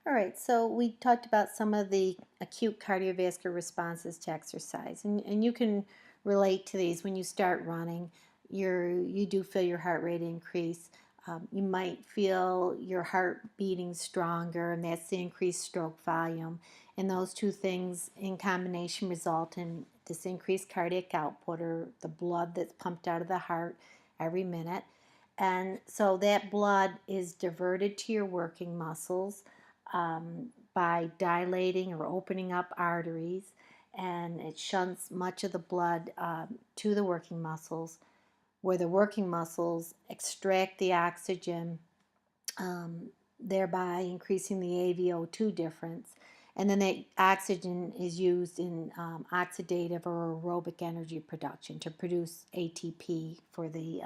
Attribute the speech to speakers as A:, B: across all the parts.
A: All right, so we talked about some of the acute cardiovascular responses to exercise, and you can relate to these when you start running. You do feel your heart rate increase. You might feel your heart beating stronger, and that's the increased stroke volume. And those two things in combination result in this increased cardiac output, or the blood that's pumped out of the heart every minute. And so that blood is diverted to your working muscles by dilating or opening up arteries, and it shunts much of the blood to the working muscles, where the working muscles extract the oxygen, thereby increasing the AVO2 difference. And then the oxygen is used in oxidative or aerobic energy production to produce ATP for the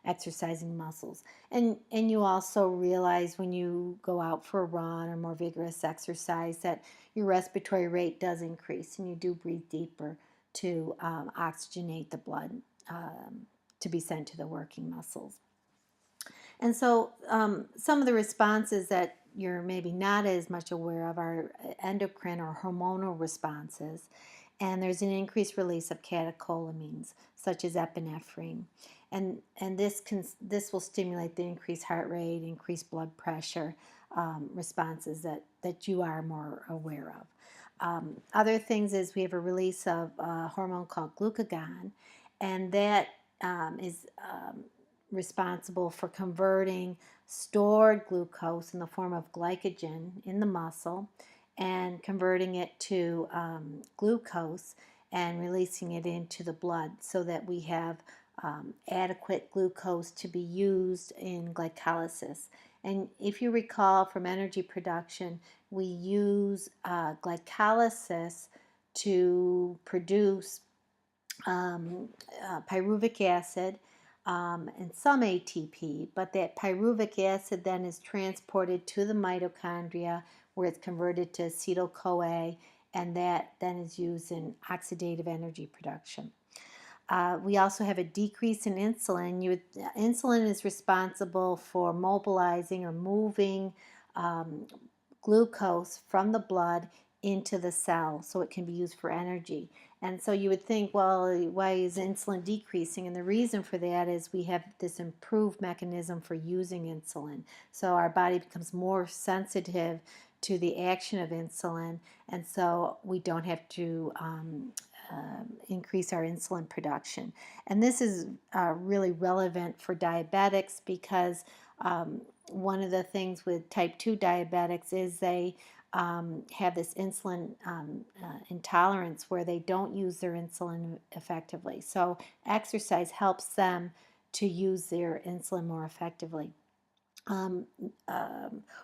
A: exercising muscles. And you also realize when you go out for a run or more vigorous exercise that your respiratory rate does increase, and you do breathe deeper to oxygenate the blood to be sent to the working muscles. And so some of the responses that you're maybe not as much aware of are endocrine or hormonal responses. And there's an increased release of catecholamines, such as epinephrine. And this will stimulate the increased heart rate, increased blood pressure responses that you are more aware of. Other things is we have a release of a hormone called glucagon, and that is responsible for converting stored glucose in the form of glycogen in the muscle and converting it to glucose and releasing it into the blood so that we have adequate glucose to be used in glycolysis. And if you recall from energy production, we use glycolysis to produce pyruvic acid and some ATP, but that pyruvic acid then is transported to the mitochondria where it's converted to acetyl-CoA, and that then is used in oxidative energy production. We also have a decrease in insulin. Insulin is responsible for mobilizing or moving glucose from the blood into the cell so it can be used for energy. And so you would think, well, why is insulin decreasing? And the reason for that is we have this improved mechanism for using insulin. So our body becomes more sensitive to the action of insulin, and so we don't have to increase our insulin production. And this is really relevant for diabetics because one of the things with type 2 diabetics is they have this insulin intolerance where they don't use their insulin effectively. So exercise helps them to use their insulin more effectively.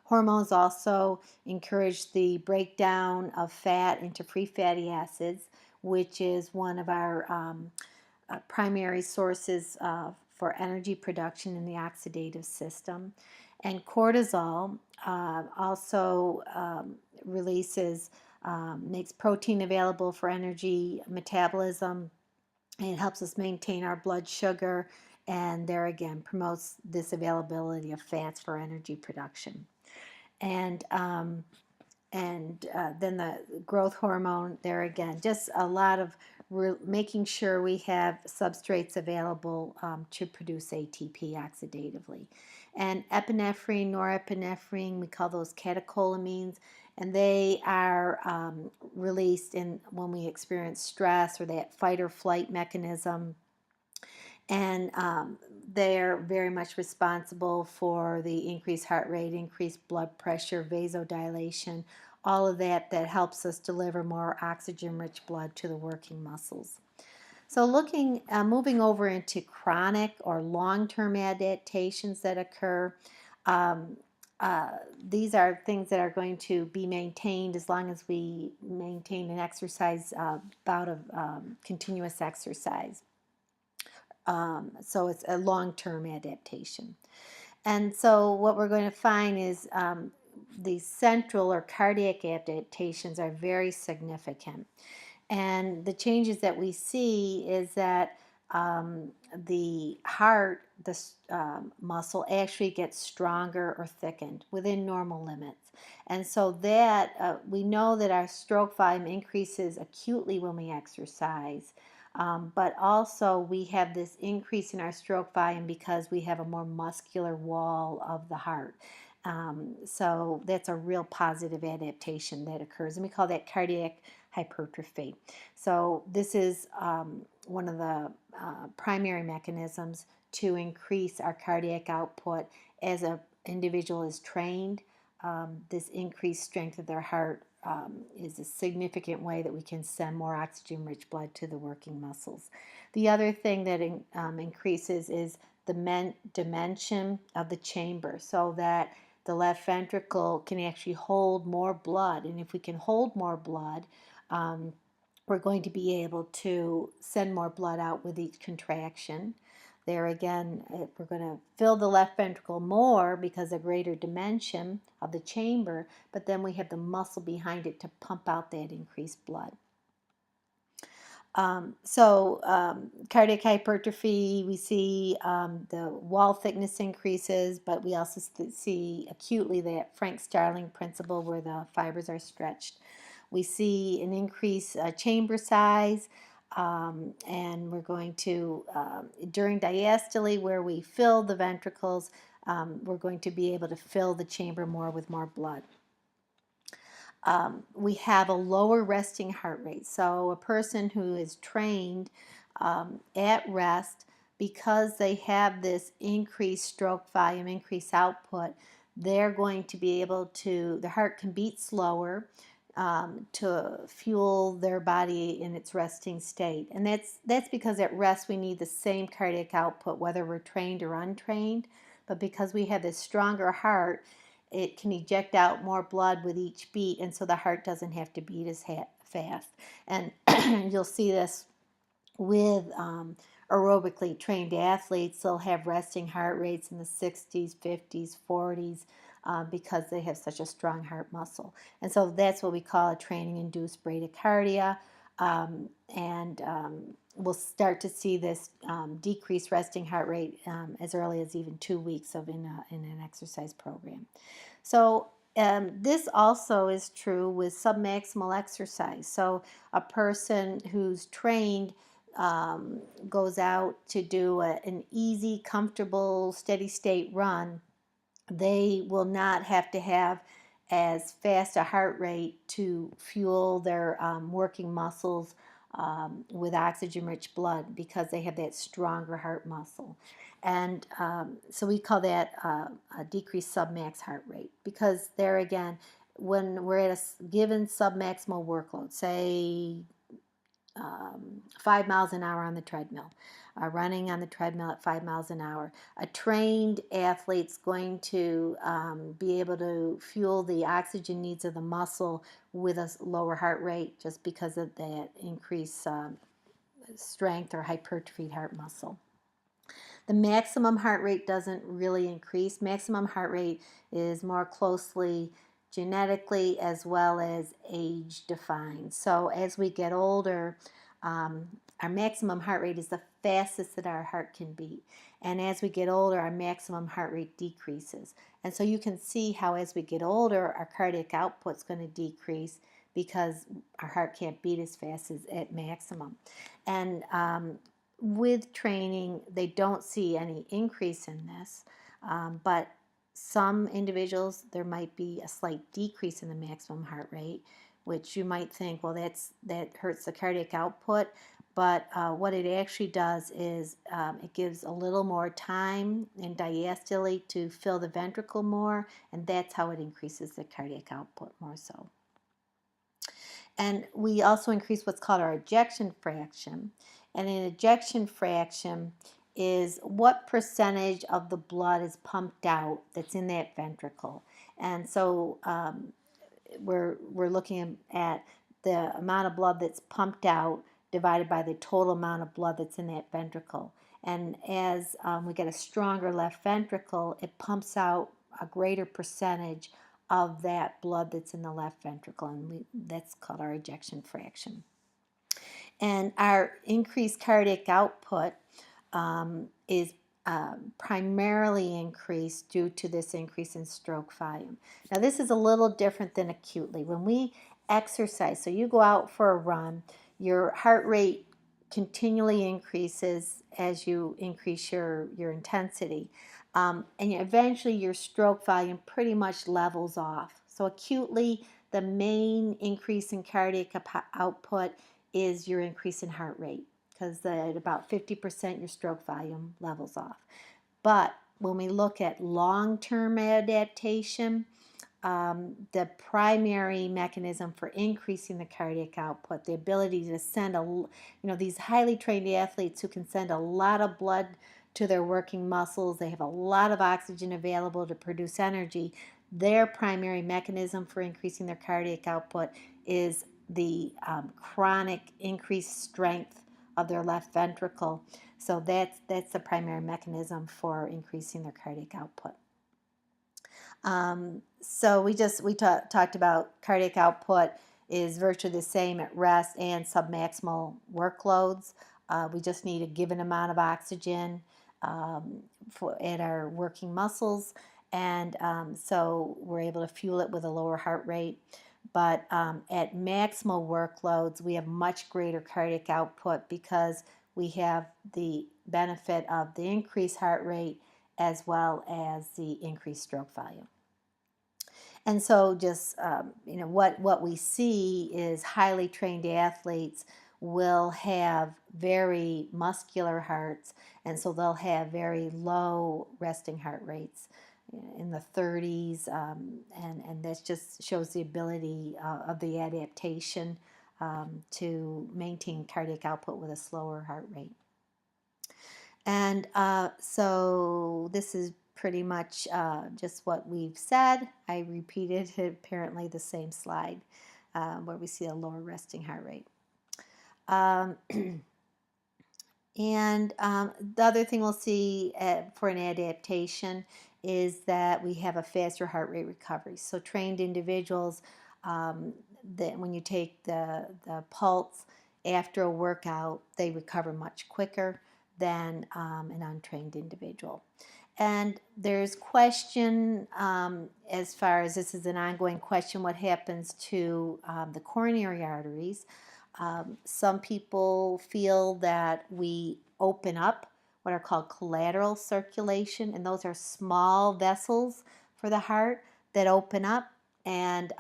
A: Hormones also encourage the breakdown of fat into free fatty acids, which is one of our primary sources for energy production in the oxidative system. And cortisol also releases, makes protein available for energy metabolism. It helps us maintain our blood sugar, and there again promotes this availability of fats for energy production. And then the growth hormone, there again, just a lot of making sure we have substrates available to produce ATP oxidatively. And epinephrine, norepinephrine, we call those catecholamines, and they are released when we experience stress or that fight or flight mechanism. And they're very much responsible for the increased heart rate, increased blood pressure, vasodilation, all of that helps us deliver more oxygen-rich blood to the working muscles. So moving over into chronic or long-term adaptations that occur, these are things that are going to be maintained as long as we maintain an exercise bout of continuous exercise. So it's a long-term adaptation. And so what we're going to find is these central or cardiac adaptations are very significant. And the changes that we see is that the heart, the muscle actually gets stronger or thickened within normal limits. And so that we know that our stroke volume increases acutely when we exercise. But also we have this increase in our stroke volume because we have a more muscular wall of the heart. So that's a real positive adaptation that occurs, and we call that cardiac hypertrophy. So this is one of the primary mechanisms to increase our cardiac output as an individual is trained. This increased strength of their heart is a significant way that we can send more oxygen-rich blood to the working muscles. The other thing that increases is the dimension of the chamber, so that the left ventricle can actually hold more blood. And if we can hold more blood, we're going to be able to send more blood out with each contraction. There again, we're going to fill the left ventricle more because of greater dimension of the chamber, but then we have the muscle behind it to pump out that increased blood. Cardiac hypertrophy, we see the wall thickness increases, but we also see acutely that Frank Starling principle where the fibers are stretched. We see an increased chamber size, and we're going to, during diastole where we fill the ventricles, we're going to be able to fill the chamber more with more blood. We have a lower resting heart rate. So a person who is trained at rest, because they have this increased stroke volume, increased output, they're going to be able to, the heart can beat slower to fuel their body in its resting state. And that's because at rest we need the same cardiac output whether we're trained or untrained. But because we have this stronger heart, it can eject out more blood with each beat, and so the heart doesn't have to beat as fast. And you'll see this with aerobically trained athletes. They'll have resting heart rates in the 60s, 50s, 40s because they have such a strong heart muscle. And so that's what we call a training-induced bradycardia. We'll start to see this decreased resting heart rate as early as even 2 weeks in an exercise program. So this also is true with submaximal exercise. So a person who's trained goes out to do an easy, comfortable, steady state run, they will not have to have as fast a heart rate to fuel their working muscles with oxygen-rich blood because they have that stronger heart muscle. And so we call that a decreased submax heart rate, because there again, when we're at a given submaximal workload, say 5 miles an hour on the treadmill, running on the treadmill at 5 miles an hour, a trained athlete's going to be able to fuel the oxygen needs of the muscle with a lower heart rate just because of that increased strength or hypertrophied heart muscle. The maximum heart rate doesn't really increase. Maximum heart rate is more closely genetically as well as age defined. So as we get older, our maximum heart rate is the fastest that our heart can beat. And as we get older, our maximum heart rate decreases. And so you can see how as we get older, our cardiac output is going to decrease because our heart can't beat as fast as at maximum. And with training, they don't see any increase in this, but some individuals, there might be a slight decrease in the maximum heart rate, which you might think, well, that hurts the cardiac output. But what it actually does is it gives a little more time in diastole to fill the ventricle more, and that's how it increases the cardiac output more so. And we also increase what's called our ejection fraction. And an ejection fraction is what percentage of the blood is pumped out that's in that ventricle. And so we're looking at the amount of blood that's pumped out divided by the total amount of blood that's in that ventricle. And as we get a stronger left ventricle, it pumps out a greater percentage of that blood that's in the left ventricle, and that's called our ejection fraction. And our increased cardiac output is primarily increased due to this increase in stroke volume. Now, this is a little different than acutely. When we exercise, so you go out for a run, your heart rate continually increases as you increase your intensity. And eventually your stroke volume pretty much levels off. So acutely, the main increase in cardiac output is your increase in heart rate, because at about 50% your stroke volume levels off. But when we look at long-term adaptation, the primary mechanism for increasing the cardiac output, the ability to send these highly trained athletes who can send a lot of blood to their working muscles, they have a lot of oxygen available to produce energy. Their primary mechanism for increasing their cardiac output is the chronic increased strength of their left ventricle. So that's the primary mechanism for increasing their cardiac output. So we talked about cardiac output is virtually the same at rest and submaximal workloads. We just need a given amount of oxygen at our working muscles, and so we're able to fuel it with a lower heart rate. But at maximal workloads, we have much greater cardiac output because we have the benefit of the increased heart rate as well as the increased stroke volume. And so just, what we see is highly trained athletes will have very muscular hearts, and so they'll have very low resting heart rates in the 30s, and that just shows the ability of the adaptation to maintain cardiac output with a slower heart rate. And so this is pretty much just what we've said. I repeated apparently the same slide where we see a lower resting heart rate. And the other thing we'll see for an adaptation is that we have a faster heart rate recovery. So trained individuals, that when you take the pulse after a workout, they recover much quicker than an untrained individual. And there's question as far as this is an ongoing question, what happens to the coronary arteries. Some people feel that we open up what are called collateral circulation, and those are small vessels for the heart that open up and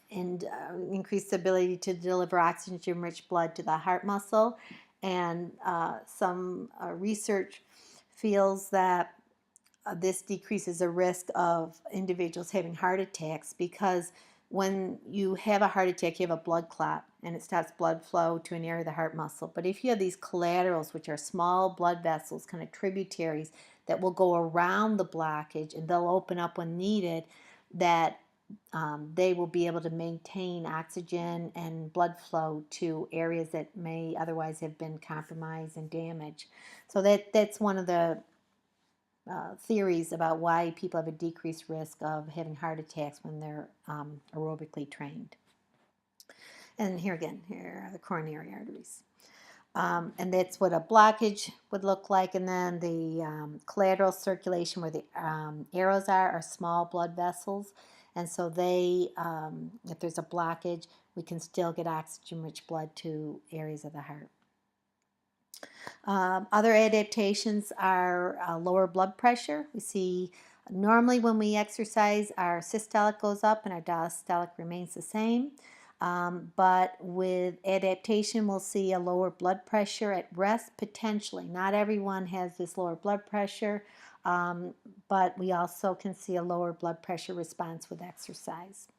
A: increase the ability to deliver oxygen-rich blood to the heart muscle. And some research feels that this decreases the risk of individuals having heart attacks, because when you have a heart attack, you have a blood clot and it stops blood flow to an area of the heart muscle. But if you have these collaterals, which are small blood vessels, kind of tributaries that will go around the blockage and they'll open up when needed, that they will be able to maintain oxygen and blood flow to areas that may otherwise have been compromised and damaged. So that's one of the theories about why people have a decreased risk of having heart attacks when they're aerobically trained. And here again, here are the coronary arteries. And that's what a blockage would look like. And then the collateral circulation, where the arrows are small blood vessels. And so they, if there's a blockage, we can still get oxygen-rich blood to areas of the heart. Other adaptations are lower blood pressure. We see normally when we exercise, our systolic goes up and our diastolic remains the same. But with adaptation, we'll see a lower blood pressure at rest, potentially. Not everyone has this lower blood pressure, but we also can see a lower blood pressure response with exercise.